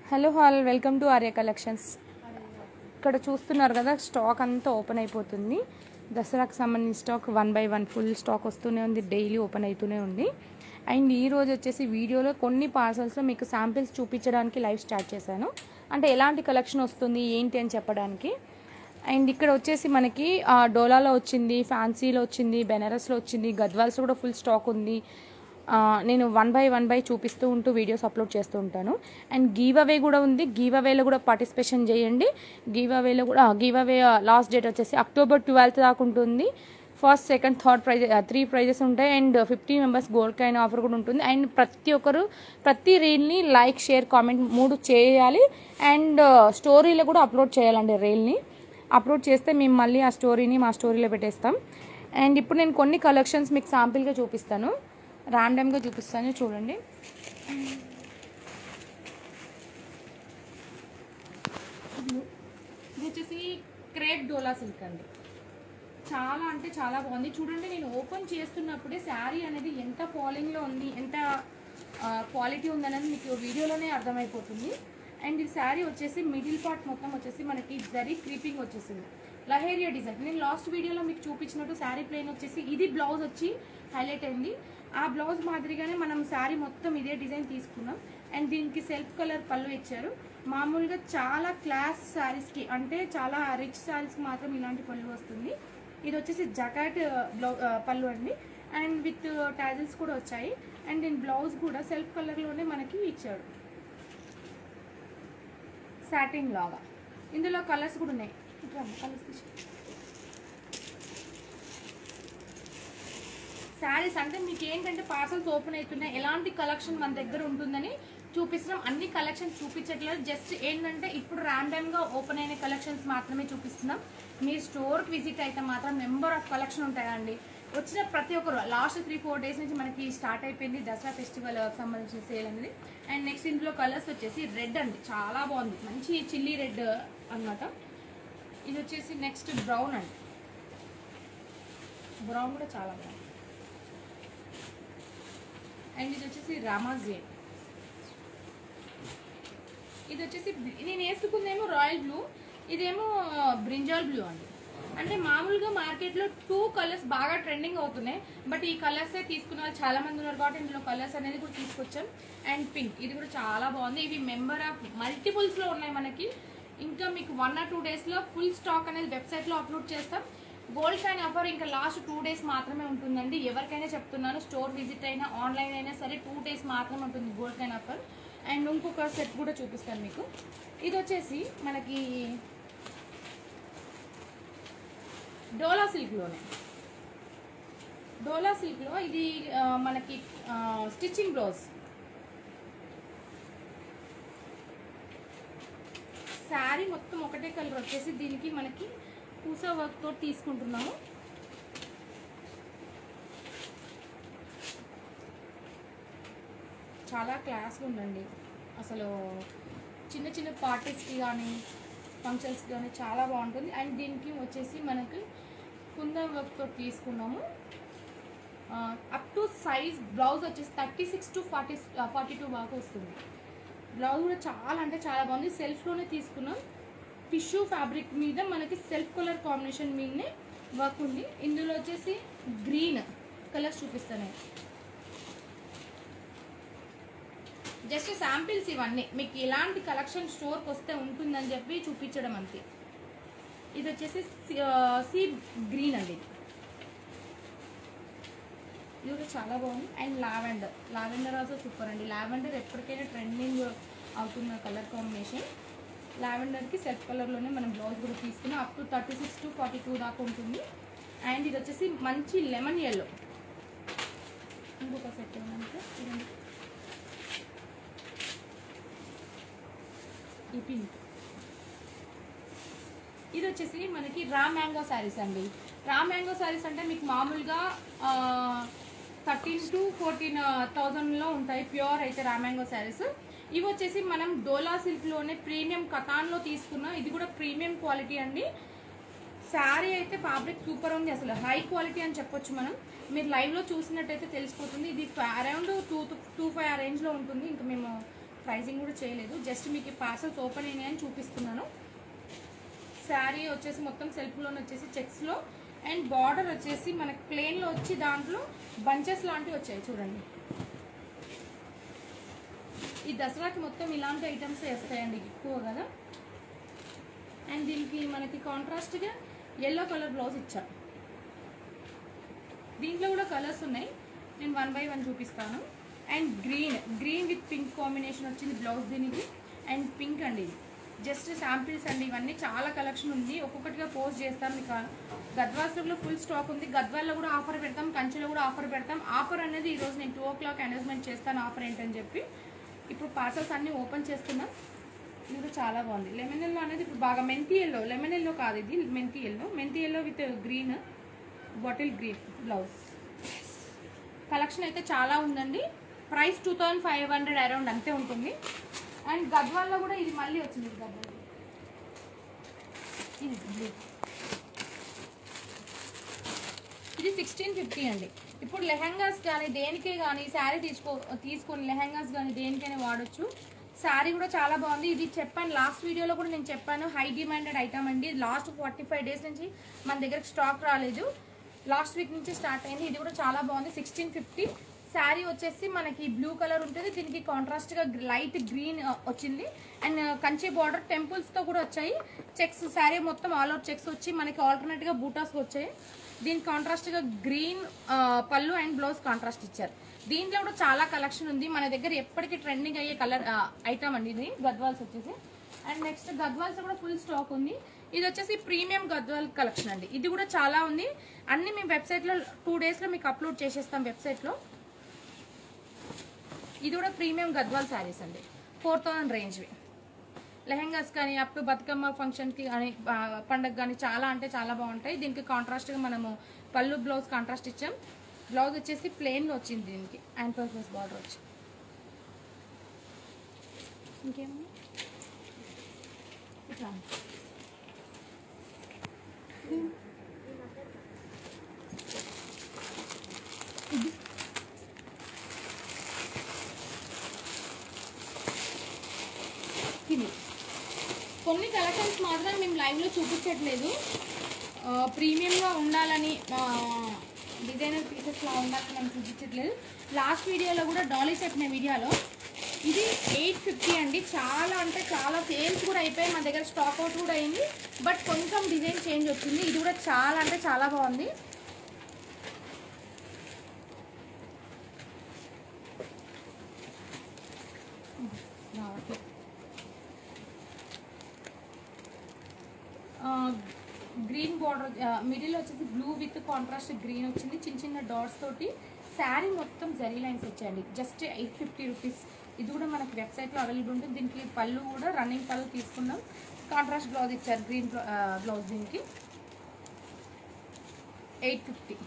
Hello hall, welcome to Arya collections. ఇక్కడ చూస్తున్నారు కదా, స్టాక్ అంతా ఓపెన్ అయిపోతుంది. దసరాకు సంబంధించిన స్టాక్ 1 by 1 ఫుల్ స్టాక్ వస్తూనే ఉంది, డైలీ ఓపెన్ అవుతూనే ఉంది. అండ్ ఈ రోజు వచ్చేసి వీడియోలో కొన్ని పార్సల్స్లో మీకు శాంపిల్స్ చూపించడానికి లైవ్ స్టార్ట్ చేశాను. అంటే ఎలాంటి కలెక్షన్ వస్తుంది ఏంటి అని చెప్పడానికి. అండ్ ఇక్కడ వచ్చేసి మనకి డోలాలో వచ్చింది, ఫ్యాన్సీలో వచ్చింది, బెనారస్లో వచ్చింది, గద్వాల్స్లో కూడా ఫుల్ స్టాక్ ఉంది. నేను 1 by 1 చూపిస్తూ ఉంటూ వీడియోస్ అప్లోడ్ చేస్తూ ఉంటాను. అండ్ గివ్ అవే కూడా ఉంది, గివ్ అవేలో కూడా పార్టిసిపేషన్ చేయండి. గివ్ అవే లాస్ట్ డేట్ వచ్చేసి October 12th దాకా ఉంటుంది. First, second, third prize 3 prizes ఉంటాయి. And 50 members gold coin offer కూడా ఉంటుంది. అండ్ ప్రతి ఒక్కరు ప్రతి రీల్ని లైక్, షేర్, కామెంట్ 3 చేయాలి. అండ్ స్టోరీలో కూడా అప్లోడ్ చేయాలండి. రీల్ని అప్లోడ్ చేస్తే మేము మళ్ళీ ఆ స్టోరీని మా స్టోరీలో పెట్టేస్తాం. అండ్ ఇప్పుడు నేను కొన్ని కలెక్షన్స్ మీకు శాంపిల్గా చూపిస్తాను, ర్యాండమ్గా చూపిస్తాను, చూడండి. ఇది వచ్చేసి క్రేప్ డోలా సిల్క్ అండి. చాలా అంటే చాలా బాగుంది. చూడండి, నేను ఓపెన్ చేస్తున్నప్పుడే శారీ అనేది ఎంత ఫాలింగ్లో ఉంది, ఎంత క్వాలిటీ ఉందనేది మీకు వీడియోలోనే అర్థమైపోతుంది. అండ్ ఈ శారీ వచ్చేసి మిడిల్ పార్ట్ మొత్తం వచ్చేసి మనకి జరీ క్రీపింగ్ వచ్చేసింది, లహేరియా డిజైన్. నేను లాస్ట్ వీడియోలో మీకు చూపించినట్టు శారీ ప్లెయిన్ వచ్చేసి ఇది బ్లౌజ్ వచ్చి హైలైట్ అయింది. ఆ బ్లౌజ్ మాదిరిగానే మనం శారీ మొత్తం ఇదే డిజైన్ తీసుకున్నాం. అండ్ దీనికి సెల్ఫ్ కలర్ పళ్ళు ఇచ్చారు. మామూలుగా చాలా క్లాస్ శారీస్కి, అంటే చాలా రిచ్ శారీస్కి మాత్రం ఇలాంటి పళ్ళు వస్తుంది. ఇది వచ్చేసి జకాట్ పళ్ళు అండి. అండ్ విత్ టాజిల్స్ కూడా వచ్చాయి. అండ్ దీని బ్లౌజ్ కూడా సెల్ఫ్ కలర్లోనే మనకి ఇచ్చాడు, సాటిన్ లాగా. ఇందులో కలర్స్ కూడా ఉన్నాయి. కలర్స్ శారీస్ అంటే మీకు ఏంటంటే పార్సల్స్ ఓపెన్ అవుతున్నాయి, ఎలాంటి కలెక్షన్ మన దగ్గర ఉంటుందని చూపిస్తున్నాం. అన్ని కలెక్షన్స్ చూపించట్లేదు, జస్ట్ ఏంటంటే ఇప్పుడు ర్యాండమ్గా ఓపెన్ అయిన కలెక్షన్స్ మాత్రమే చూపిస్తున్నాం. మీరు స్టోర్కి విజిట్ అయితే మాత్రం నెంబర్ ఆఫ్ కలెక్షన్ ఉంటాయండి. వచ్చిన ప్రతి ఒక్కరు లాస్ట్ 3-4 డేస్ నుంచి మనకి స్టార్ట్ అయిపోయింది దసరా ఫెస్టివల్ సంబంధించిన సేల్ అనేది. అండ్ నెక్స్ట్ ఇందులో కలర్స్ వచ్చేసి రెడ్ అండి, చాలా బాగుంది, మంచి చిల్లీ రెడ్ అన్నమాట. ఇది వచ్చేసి నెక్స్ట్ బ్రౌన్ అండి, బ్రౌన్ కూడా చాలా బాగుంది. అండ్ ఇది వచ్చేసి రామా గ్రీన్. ఇది వచ్చేసి నేను వేసుకుందేమో రాయల్ బ్లూ, ఇదేమో బ్రింజాల్ బ్లూ అండి. అంటే మామూలుగా మార్కెట్లో 2 కలర్స్ బాగా ట్రెండింగ్ అవుతున్నాయి, బట్ ఈ కలర్సే తీసుకున్న వాళ్ళు చాలా మంది ఉన్నారు కాబట్టి ఇందులో కలర్స్ అనేది కూడా తీసుకొచ్చాం. అండ్ పింక్, ఇది కూడా చాలా బాగుంది. ఇవి మెంబర్ ఆఫ్ మల్టిపుల్స్లో ఉన్నాయి మనకి. ఇంకా మీకు 1 or 2 డేస్లో ఫుల్ స్టాక్ అనేది వెబ్సైట్లో అప్లోడ్ చేస్తాం. గోల్డ్ కాయిన్ ఆఫర్ ఇంకా లాస్ట్ 2 డేస్ మాత్రమే ఉంటుందండి. ఎవరికైనా చెప్తున్నాను, స్టోర్ విజిట్ అయినా ఆన్లైన్ అయినా సరే 2 డేస్ మాత్రమే ఉంటుంది గోల్డ్ కాయిన్ ఆఫర్. అండ్ ఇంకొక సెట్ కూడా చూపిస్తాను మీకు. ఇది వచ్చేసి మనకి డోలా సిల్క్లోనే, డోలా సిల్క్లో ఇది మనకి స్టిచ్చింగ్ బ్లౌజ్. శారీ మొత్తం ఒకటే కలర్ వచ్చేసి దీనికి మనకి పూసా వర్క్ తోటి తీసుకుంటున్నాము. చాలా క్లాస్గా ఉందండి అసలు, చిన్న చిన్న పార్టీస్కి కానీ ఫంక్షన్స్కి కానీ చాలా బాగుంటుంది. అండ్ దీనికి వచ్చేసి మనకి కుందన్ వర్క్ తోటి తీసుకున్నాము. అప్ టు సైజ్ బ్లౌజ్ వచ్చేసి 36 to 42 బాగా వస్తుంది. బ్లౌజ్ కూడా చాలా అంటే చాలా బాగుంది. సెల్ఫ్లోనే తీసుకున్నాం, టిష్యూ ఫ్యాబ్రిక్ మీద మనకి సెల్ఫ్ కలర్ కాంబినేషన్ మీదనే వర్క్ ఉంది. ఇందులో వచ్చేసి గ్రీన్ కలర్స్ చూపిస్తాను. జస్ట్ శాంపిల్స్ ఇవన్నీ, మీకు ఎలాంటి కలెక్షన్ స్టోర్కి వస్తే ఉంటుందని చెప్పి చూపించడం అంతే. ఇది వచ్చేసి సీ గ్రీన్ అండి, ఇది కూడా చాలా బాగుంది. అండ్ లావెండర్ ఆల్సో సూపర్ అండి. లావెండర్ ఎప్పటికైనా ట్రెండింగ్ అవుతున్న కలర్ కాంబినేషన్. లావెండర్కి సెల్ఫ్ కలర్లోనే మనం బ్లౌజ్ కూడా తీసుకున్నాం. అప్ టు 36 to 42 దాకా ఉంటుంది. అండ్ ఇది వచ్చేసి మంచి లెమన్ ఎల్లో. ఇంకొక సెట్ ఏమంటే ఈ పింక్. ఇది వచ్చేసి మనకి రా మ్యాంగో శారీస్ అండి. రా మ్యాంగో శారీస్ అంటే మీకు మామూలుగా 13,000 to 14,000లో ఉంటాయి ప్యూర్ అయితే రా మ్యాంగో శారీస్. ఇవి వచ్చేసి మనం డోలా సిల్క్లోనే ప్రీమియం కథాన్లో తీసుకున్నాం. ఇది కూడా ప్రీమియం క్వాలిటీ అండి. శారీ అయితే ఫ్యాబ్రిక్ సూపర్ ఉంది, అసలు హై క్వాలిటీ అని చెప్పొచ్చు మనం. మీరు లైవ్లో చూసినట్టయితే తెలిసిపోతుంది. ఇది అరౌండ్ 2-5 ఆ రేంజ్లో ఉంటుంది. ఇంకా మేము ప్రైజింగ్ కూడా చేయలేదు, జస్ట్ మీకు పార్సల్స్ ఓపెన్ అయినాయని చూపిస్తున్నాను. శారీ వచ్చేసి మొత్తం సెల్ఫ్లోనే వచ్చేసి చెక్స్లో, అండ్ బార్డర్ వచ్చేసి మనకి ప్లెయిన్లో వచ్చి దాంట్లో బంచెస్ లాంటివి వచ్చాయి చూడండి. ఈ దసరాకి మొత్తం ఇలాంటి ఐటమ్స్ వేస్తాయండి ఎక్కువ కదా. అండ్ దీనికి మనకి కాంట్రాస్ట్గా ఎల్లో కలర్ బ్లౌజ్ ఇచ్చాను. దీంట్లో కూడా కలర్స్ ఉన్నాయి, నేను 1 by 1 చూపిస్తాను. And green with pink combination వచ్చింది బ్లౌజ్ దీనికి. అండ్ పింక్ అండి, ఇది జస్ట్ శాంపిల్స్ అండి. ఇవన్నీ చాలా కలెక్షన్ ఉంది, ఒక్కొక్కటిగా పోస్ట్ చేస్తాం. మీకు గద్వాల్స్లో ఫుల్ స్టాక్ ఉంది. గద్వాల్లో కూడా ఆఫర్ పెడతాం, కంచిలో కూడా ఆఫర్ పెడతాం. ఆఫర్ అనేది ఈరోజు నేను 2 o'clock అనౌన్స్మెంట్ చేస్తాను ఆఫర్ ఏంటని చెప్పి. ఇప్పుడు పార్సల్స్ అన్నీ ఓపెన్ చేస్తున్నాం. ఇది కూడా చాలా బాగుంది. లెమన్ ఎల్లో అనేది ఇప్పుడు బాగా మెంతి ఎల్లో, లెమన్ ఎల్లో కాదు ఇది మెంతి yellow with green bottle green blouse. Collection అయితే చాలా ఉందండి. ప్రైస్ 2500 అరౌండ్ అంతే ఉంటుంది. అండ్ గద్వాల్లో కూడా ఇది మళ్ళీ వచ్చింది. గద్వాల్ ఇది బ్లూ, ఇది 1650 అండి. ఇప్పుడు లెహంగాస్ కానీ దేనికే కానీ శారీ తీసుకొని లెహంగాస్ కానీ దేనికైనా వాడచ్చు. శారీ కూడా చాలా బాగుంది. ఇది చెప్పాను లాస్ట్ వీడియోలో కూడా, నేను చెప్పాను హై డిమాండెడ్ ఐటమ్ అండి. లాస్ట్ 45 days నుంచి మన దగ్గరకు స్టాక్ రాలేదు, లాస్ట్ వీక్ నుంచి స్టార్ట్ అయింది. ఇది కూడా చాలా బాగుంది. 1650. శారీ వచ్చేసి మనకి బ్లూ కలర్ ఉంటుంది, దీనికి కాంట్రాస్ట్గా లైట్ గ్రీన్ వచ్చింది. అండ్ కంచి బార్డర్ టెంపుల్స్తో కూడా వచ్చాయి. చెక్స్ శారీ మొత్తం ఆల్ అవుట్ చెక్స్ వచ్చి మనకి ఆల్టర్నేట్గా బూటాస్ వచ్చాయి. దీనికి కాంట్రాస్ట్గా గ్రీన్ పళ్ళు అండ్ బ్లౌజ్ కాంట్రాస్ట్ ఇచ్చారు. దీంట్లో కూడా చాలా కలెక్షన్ ఉంది మన దగ్గర, ఎప్పటికీ ట్రెండింగ్ అయ్యే కలర్ ఐటమ్ అండి ఇది గద్వాల్స్ వచ్చేసి. అండ్ నెక్స్ట్ గద్వాల్స్ కూడా ఫుల్ స్టాక్ ఉంది. ఇది వచ్చేసి ప్రీమియం గద్వాల్ కలెక్షన్ అండి. ఇది కూడా చాలా ఉంది. అన్ని మేము వెబ్సైట్లో 2 daysలో మీకు అప్లోడ్ చేసేస్తాం వెబ్సైట్లో. ఇది కూడా ప్రీమియం గద్వాల్ శారీస్ అండి, 4000 రేంజ్వి. లెహంగాస్ కానీ అప్ టు బతుకమ్మ ఫంక్షన్కి కానీ పండగ కానీ చాలా అంటే చాలా బాగుంటాయి. దీనికి కాంట్రాస్ట్గా మనము పళ్ళు బ్లౌజ్ కాంట్రాస్ట్ ఇచ్చాం. బ్లౌజ్ వచ్చేసి ప్లెయిన్లో వచ్చింది, దీనికి అండ్ పర్పస్ బార్డర్ వచ్చి. ఇంకేమో ఇది కొన్ని కలెక్షన్స్ మాత్రం మేము లైవ్లో చూపించట్లేదు, ప్రీమియంగా ఉండాలని డిజైనర్ పీసెస్లా ఉండాలని మనం చూపించట్లేదు. లాస్ట్ వీడియోలో కూడా డాలీ చెప్పిన వీడియోలో ఇది 850 అండి. చాలా అంటే చాలా సేల్స్ కూడా అయిపోయి మన దగ్గర స్టాక్ అవుట్ కూడా అయింది. బట్ కొంచెం డిజైన్ చేంజ్ వచ్చింది. ఇది కూడా చాలా అంటే చాలా బాగుంది. గ్రీన్ బార్డర్ మిడిల్ వచ్చేసి బ్లూ విత్ కాంట్రాస్ట్ గ్రీన్ వచ్చింది, చిన్న చిన్న డాట్స్ తోటి. శారీ మొత్తం జరీ లైన్స్ వచ్చాయండి, జస్ట్ 850 రూపీస్. ఇది కూడా మనకి వెబ్సైట్లో అవైలబుల్ ఉంటుంది. దీనికి పళ్ళు కూడా రన్నింగ్ పళ్ళు తీసుకున్నాం, కాంట్రాస్ట్ బ్లౌజ్ ఇచ్చారు గ్రీన్ బ్లౌజ్. దీనికి 850.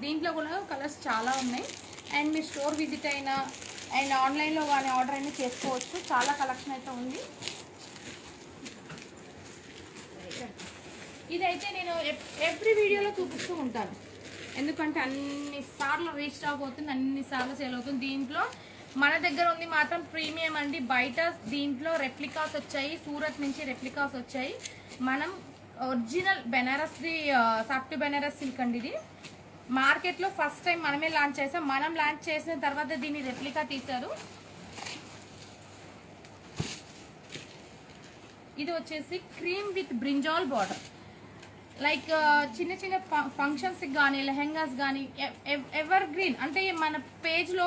దీంట్లో కూడా కలర్స్ చాలా ఉన్నాయి. అండ్ మీరు స్టోర్ విజిట్ అయినా అండ్ ఆన్లైన్లో కానీ ఆర్డర్ అయినా చేసుకోవచ్చు. చాలా కలెక్షన్ అయితే ఉంది. ఇదైతే నేను ఎవ్రీ వీడియోలో చూపిస్తూ ఉంటాను, ఎందుకంటే అన్నిసార్లు రీస్టాక్ అవుతుంది, అన్నిసార్లు సేల్ అవుతుంది. దీంట్లో మన దగ్గర ఉంది మాత్రం ప్రీమియం అండి. బయట దీంట్లో రెప్లికాస్ వచ్చాయి, సూరత్ నుంచి రెప్లికాస్ వచ్చాయి. మనం ఒరిజినల్ బెనారస్ది సాఫ్ట్ బెనారస్ సిల్క్ అండి. ఇది మార్కెట్లో ఫస్ట్ టైం మనమే లాంచ్ చేసాం. మనం లాంచ్ చేసిన తర్వాత దీన్ని రెప్లికా తీశారు. ఇది వచ్చేసి cream with brinjal border. Like చిన్న చిన్న ఫంక్షన్స్కి కానీ లెహెంగాస్ కానీ ఎవర్ గ్రీన్ అంటే మన పేజ్లో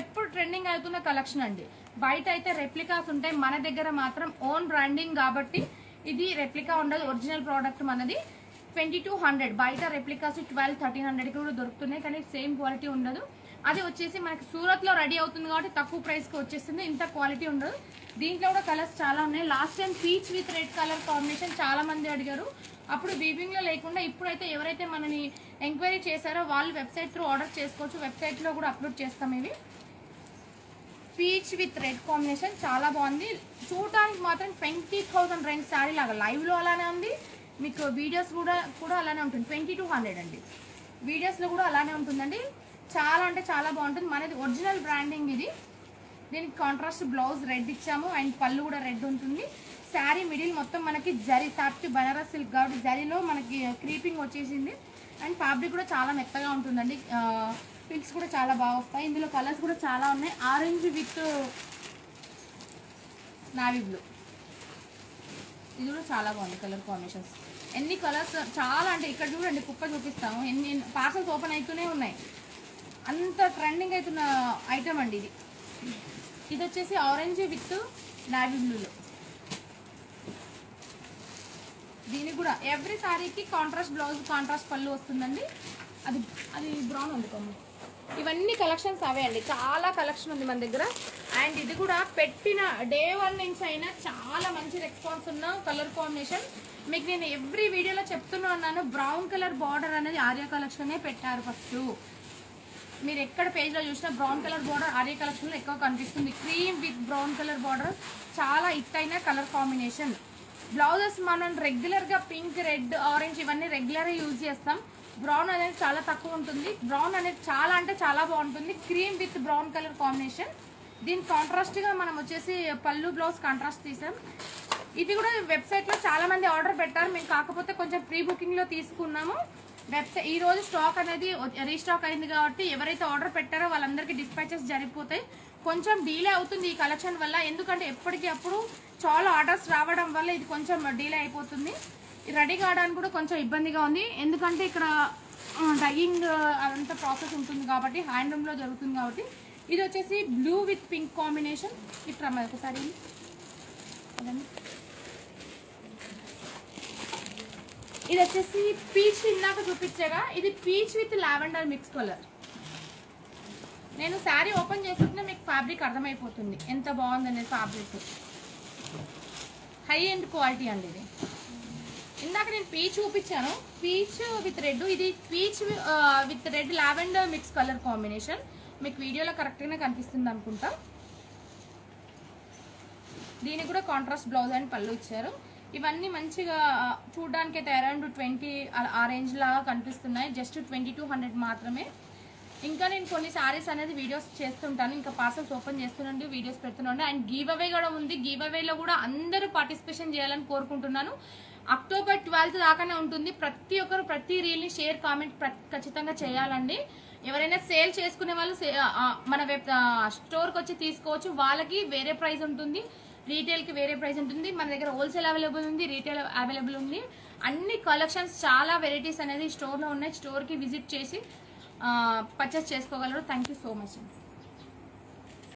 ఎప్పుడు ట్రెండింగ్ అవుతున్న కలెక్షన్ అండి. బయట అయితే రెప్లికాస్ ఉంటాయి, మన దగ్గర మాత్రం ఓన్ బ్రాండింగ్ కాబట్టి ఇది రెప్లికా ఉండదు, ఒరిజినల్ ప్రోడక్ట్ మనది. 2200. బయట రెప్లికాస్ 1200-1300 కూడా దొరుకుతున్నాయి, కానీ సేమ్ క్వాలిటీ ఉండదు. అది వచ్చేసి మనకి సూరత్లో రెడీ అవుతుంది కాబట్టి తక్కువ ప్రైస్కి వచ్చేస్తుంది, ఇంత క్వాలిటీ ఉండదు. దీంట్లో కూడా కలర్స్ చాలా ఉన్నాయి. Last time peach with red colour combination చాలా మంది అడిగారు, అప్పుడు వీవింగ్లో లేకుండా. ఇప్పుడైతే ఎవరైతే మనని ఎంక్వైరీ చేశారో వాళ్ళు వెబ్సైట్ త్రూ ఆర్డర్ చేసుకోవచ్చు, వెబ్సైట్లో కూడా అప్లోడ్ చేస్తాం. ఇవి పీచ్ విత్ రెడ్ కాంబినేషన్ చాలా బాగుంది. చూడడానికి మాత్రం 20,000 రేంజ్ శారీ లాగా, లైవ్లో అలానే ఉంది, మీకు వీడియోస్ కూడా అలానే ఉంటుంది. 2200 అండి. వీడియోస్లో కూడా అలానే ఉంటుందండి. చాలా అంటే చాలా బాగుంటుంది. మనది ఒరిజినల్ బ్రాండింగ్ ఇది. దీనికి కాంట్రాస్ట్ బ్లౌజ్ రెడ్ ఇచ్చాము అండ్ పళ్ళు కూడా రెడ్ ఉంటుంది. శారీ మిడిల్ మొత్తం మనకి జరీ సాఫ్ట్ బనారస్ సిల్క్ కాబట్టి జరీలో మనకి క్రీపింగ్ వచ్చేసింది. అండ్ ఫ్యాబ్రిక్ కూడా చాలా మెత్తగా ఉంటుందండి. పిల్స్ కూడా చాలా బాగా వస్తాయి. ఇందులో కలర్స్ కూడా చాలా ఉన్నాయి. ఆరెంజ్ విత్ నావీ బ్లూ, ఇది కూడా చాలా బాగుంది కలర్ కాంబినేషన్స్. ఎన్ని కలర్స్ చాలా అంటే ఇక్కడ చూడండి కుప్ప చూపిస్తాము. ఎన్ని పార్సల్స్ ఓపెన్ అవుతూనే ఉన్నాయి. అంత ట్రెండింగ్ అవుతున్న ఐటమ్ అండి ఇది. ఇది వచ్చేసి ఆరెంజ్ విత్ నావీ బ్లూలో. దీనికి కూడా ఎవ్రీ సారీకి కాంట్రాస్ట్ బ్లౌజ్ కాంట్రాస్ట్ పళ్ళు వస్తుందండి. అది బ్రౌన్ అందుకోండి. ఇవన్నీ కలెక్షన్స్ అవే అండి. చాలా కలెక్షన్ ఉంది మన దగ్గర. అండ్ ఇది కూడా పెట్టిన డే 1 నుంచి అయినా చాలా మంచి రెస్పాన్స్ ఉన్న కలర్ కాంబినేషన్. మీకు నేను ఎవ్రీ వీడియోలో చెప్తూనే ఉన్నాను, బ్రౌన్ కలర్ బార్డర్ అనేది ఆర్య కలెక్షనే పెట్టారు ఫస్ట్. మీరు ఎక్కడ పేజ్లో చూసినా బ్రౌన్ కలర్ బార్డర్ ఆర్య కలెక్షన్లో ఎక్కువ కనిపిస్తుంది. Cream with brown colour border చాలా హిట్ అయిన కలర్ కాంబినేషన్. బ్లౌజెస్ మనం రెగ్యులర్గా పింక్, రెడ్, ఆరెంజ్ ఇవన్నీ రెగ్యులర్గా యూజ్ చేస్తాం. బ్రౌన్ అనేది చాలా తక్కువ ఉంటుంది. బ్రౌన్ అనేది చాలా అంటే చాలా బాగుంటుంది. Cream with brown colour combination. దీని కాంట్రాస్ట్గా మనం వచ్చేసి పళ్ళు బ్లౌజ్ కాంట్రాస్ట్ తీసాం. ఇది కూడా వెబ్సైట్లో చాలా మంది ఆర్డర్ పెట్టారు. మేము కాకపోతే కొంచెం ప్రీ బుకింగ్లో తీసుకున్నాము. వెబ్సైట్ ఈరోజు స్టాక్ అనేది రీస్టాక్ అయింది కాబట్టి ఎవరైతే ఆర్డర్ పెట్టారో వాళ్ళందరికీ డిస్పాచెస్ జరిగిపోతాయి. కొంచెం డీలే అవుతుంది ఈ కలెక్షన్ వల్ల. ఎందుకంటే ఎప్పటికీ అప్పుడు చాలా ఆర్డర్స్ రావడం వల్ల ఇది కొంచెం డీలే అయిపోతుంది. రెడీ కావడానికి కూడా కొంచెం ఇబ్బందిగా ఉంది. ఎందుకంటే ఇక్కడ డైయింగ్ అదంతా ప్రాసెస్ ఉంటుంది కాబట్టి హ్యాండ్లూమ్లో జరుగుతుంది కాబట్టి. ఇది వచ్చేసి బ్లూ విత్ పింక్ కాంబినేషన్. ఇట్లా ఒకసారి ఇది వచ్చేసి పీచ్ ఇందాక చూపించగా, ఇది peach with lavender mix colour. నేను శారీ ఓపెన్ చేస్తుంటే మీకు ఫ్యాబ్రిక్ అర్థమైపోతుంది ఎంత బాగుందనేది. ఫ్యాబ్రిక్ హై ఎండ్ క్వాలిటీ అండి ఇది. ఇందాక నేను పీచ్ చూపించాను, పీచ్ విత్ రెడ్. ఇది peach with red lavender mix colour combination. మీకు వీడియోలో కరెక్ట్గానే కనిపిస్తుంది అనుకుంటా. దీనికి కూడా కాంట్రాస్ట్ బ్లౌజ్ అండ్ పళ్ళు ఇచ్చారు. ఇవన్నీ మంచిగా చూడడానికి అయితే అరౌండ్ 20 ఆ రేంజ్ లాగా కనిపిస్తున్నాయి. జస్ట్ 2200 మాత్రమే. ఇంకా నేను కొన్ని శారీస్ అనేది వీడియోస్ చేస్తుంటాను. ఇంకా పార్సల్స్ ఓపెన్ చేస్తున్నాను, వీడియోస్ పెడుతున్నాను. అండ్ గివ్ అవే కూడా ఉంది. గివ్ అవేలో కూడా అందరూ పార్టిసిపేషన్ చేయాలని కోరుకుంటున్నాను. అక్టోబర్ 12 దాకానే ఉంటుంది. ప్రతి ఒక్కరు ప్రతి రీల్ని షేర్ కామెంట్ ఖచ్చితంగా చేయాలండి. ఎవరైనా సేల్ చేసుకునే వాళ్ళు మన స్టోర్కి వచ్చి తీసుకోవచ్చు. వాళ్ళకి వేరే ప్రైస్ ఉంటుంది, రీటైల్కి వేరే ప్రైస్ ఉంటుంది. మన దగ్గర హోల్సేల్ అవైలబుల్ ఉంది, రీటైల్ అవైలబుల్ ఉంది. అన్ని కలెక్షన్స్ చాలా వెరైటీస్ అనేది స్టోర్లో ఉన్నాయి. స్టోర్కి విజిట్ చేసి పర్చేస్ చేసుకోగలరు. Thank you so much.